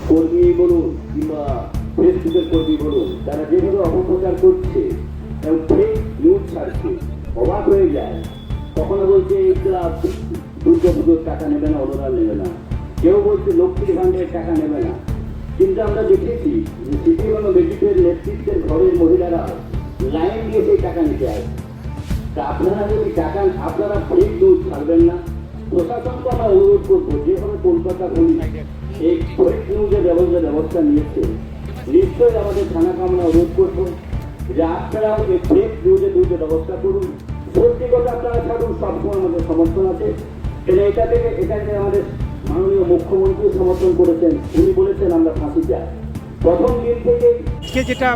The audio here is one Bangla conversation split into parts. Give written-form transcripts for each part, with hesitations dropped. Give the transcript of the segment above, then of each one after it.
কর্মী বলুন কিংবা ফেসবুকের কর্মী বলুন, তারা যেভাবে অপপ্রচার করছে এবং ফেক নিউজ ছাড়ছে, অবাক হয়ে যায়। কখনো বলছে এই ক্লাব দুর্গাপুজোর টাকা নেবে না, অনুদান নেবে না, কেউ বলছে লক্ষ্মীর ভাণ্ডারের টাকা নেবে না। কিন্তু আমরা দেখেছি যে সিপিএম এবং বিজেপির নেতৃত্বের ঘরের মহিলারা লাইন দিয়ে সেই টাকা নিতে আসে। তা আপনারা যদি টাকা, আপনারা ফেক নিউজ ছাড়বেন না। প্রশাসনকে আমরা অনুরোধ করবো, যেভাবে কলকাতা পুলিশ এই ফেক নিউজের ব্যবস্থা নিয়েছে, নিশ্চয়ই আমাদের থানাকে আমরা অনুরোধ করবো যে আপনারা এই ফেক নিউজের ব্যবস্থা করুন। সত্যি কথা আপনারা ছাড়ুন, সবসময় আমাদের সমর্থন আছে। এটা থেকে আমাদের মাননীয় মুখ্যমন্ত্রী সমর্থন করেছেন, উনি বলেছেন আমরা ফাঁসি চাই। প্রথম দিন থেকে যেটা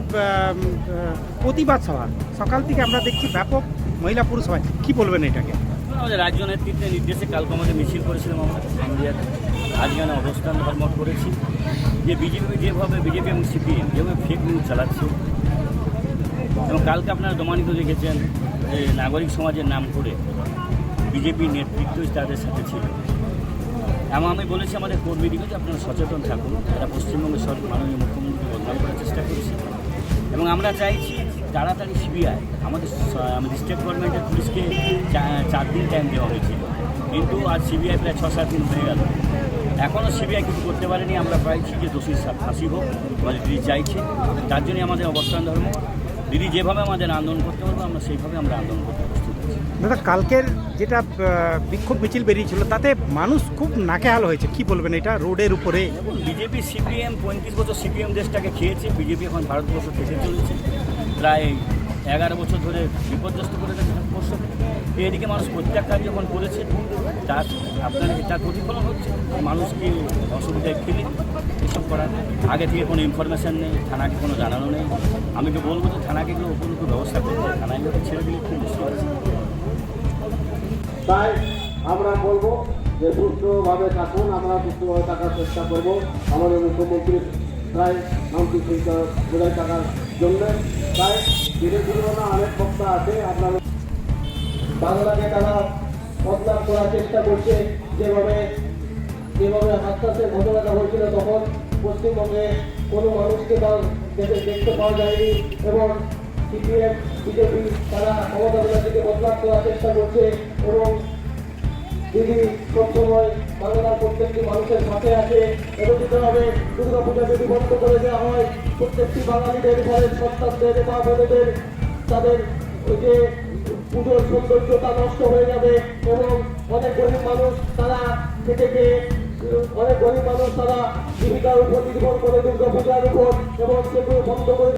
প্রতিবাদ সভা সকাল থেকে আমরা দেখছি ব্যাপক মহিলা পুরুষ সভায়, কি বলবেন এটাকে? আমাদের রাজ্য নেতৃত্বের নির্দেশে কালকে আমাদের মিছিল করেছিলাম আমরা ইন্ডিয়াতে। আজকে আমরা অবস্থান ধর্মঘট করেছি যে বিজেপি এবং সিপিএম যেভাবে ফেক নিউজ চালাচ্ছে, এবং কালকে আপনারা প্রমাণিত দেখেছেন যে নাগরিক সমাজের নাম করে বিজেপির নেতৃত্বই তাদের সাথে ছিল। এবং আমি বলেছি আমাদের কর্মীদিকে যে আপনারা সচেতন থাকুন, তারা পশ্চিমবঙ্গের মাননীয় মুখ্যমন্ত্রীকে বদনাম করার চেষ্টা করছে। এবং আমরা চাইছি তাড়াতাড়ি সিবিআই, আমাদের স্টেট গভর্নমেন্টের পুলিশকে 4 দিন টাইম দেওয়া হয়েছিল, কিন্তু আজ সিবিআই প্রায় 6-7 দিন হয়ে গেল, এখনও সিবিআই কিছু করতে পারেনি। আমরা চাইছি যে দোষীর ফাঁসি হোক, আমাদের দিদি চাইছে, তার জন্যই আমাদের অবস্থান ধর্ম। দিদি যেভাবে আমাদের আন্দোলন করতে পারবো আমরা সেইভাবে আমরা আন্দোলন করতে প্রস্তুত আছি। দাদা, কালকের যেটা বিক্ষোভ মিছিল বেরিয়েছিল তাতে মানুষ খুব নাকেহাল হয়েছে, কি বলবেন এটা রোডের উপরে? বিজেপি সিপিএম 35 বছর সিপিএম দেশটাকে খেয়েছে, বিজেপি এখন ভারতবর্ষ থেকে চলেছে, প্রায় 11 বছর ধরে বিপর্যস্ত করে গেছে ভারতবর্ষকে। এদিকে মানুষ প্রত্যাখ্যান যখন করেছে তার প্রতিফলন হচ্ছে, মানুষকে অসুবিধায় ফেলে এসব করার আগে থেকে কোনো ইনফরমেশান নেই, থানাকে কোনো জানানো নেই। আমি তো বলবো যে থানাকে এগুলো উপযুক্ত ব্যবস্থা করতে হয়, থানায় যখন ছেড়ে দিলে খুব বেশি আছে। তাই আমরা বলবো যে সুস্থভাবে থাকুন, আমরা সুস্থভাবে থাকার চেষ্টা করবো। আমাদের মুখ্যমন্ত্রী প্রায় শান্তি শৃঙ্খলা বজায় থাকার জন্য, তাই বিরোধী অনেক বক্তা আছে, আপনার বাংলাকে তারা বদনাম করার চেষ্টা করছে। যেভাবে হাসপাতালের ঘটনাটা হয়েছিল তখন পশ্চিমবঙ্গে কোনো মানুষকে দেখতে পাওয়া যায়নি, এবং সিপিএম বিজেপি তারা ক্ষমতা থেকে বদলাম করার চেষ্টা করছে। এবং দিদি সবসময় বাংলার প্রত্যেকটি মানুষের সাথে আছে। একত্রিতভাবে দুর্গাপূজা যদি বন্ধ করে দেওয়া হয়, প্রত্যেকটি বাঙালিদের ঘরের সন্তানদের বা বোনেদের তাদের ওই যে পুজোর সৌন্দর্যতা নষ্ট হয়ে যাবে, এবং অনেক গরিব মানুষ তারা জীবিকার উপর নির্ভর করে দুর্গাপূজার উপর, এবং সেগুলো বন্ধ করে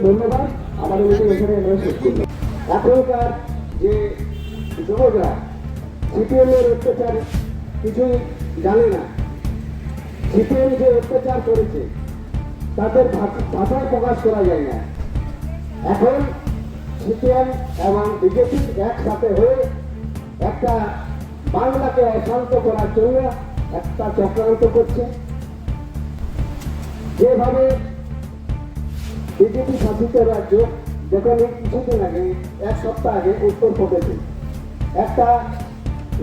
ধন্যবাদ। আমাদের মিটিং এখানে শেষ করল। এখনকার যে যুবকরা সিপিএম এর অত্যাচার কিছুই জানে না, সিপিএম যে অত্যাচার করেছে তাদের ভাষায় প্রকাশ করা যায় না। এখন সিপিএম এবং বিজেপি একসাথে হয়ে একটা বাংলাকে অশান্ত করার জন্য একটা চক্রান্ত করছে। যেভাবে বিজেপি শাসিত রাজ্য, যেখানে কিছুদিন আগে 1 সপ্তাহ আগে উত্তরপ্রদেশে একটা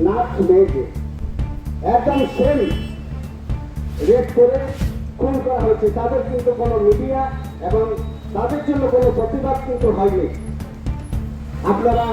নাচ মেয়েকে একদম সেম রেপ করে খুন করা হয়েছে, তাদের কিন্তু কোনো মিডিয়া এবং তাদের জন্য কোনো প্রতিবাদ কিন্তু হয়নি। আপনারা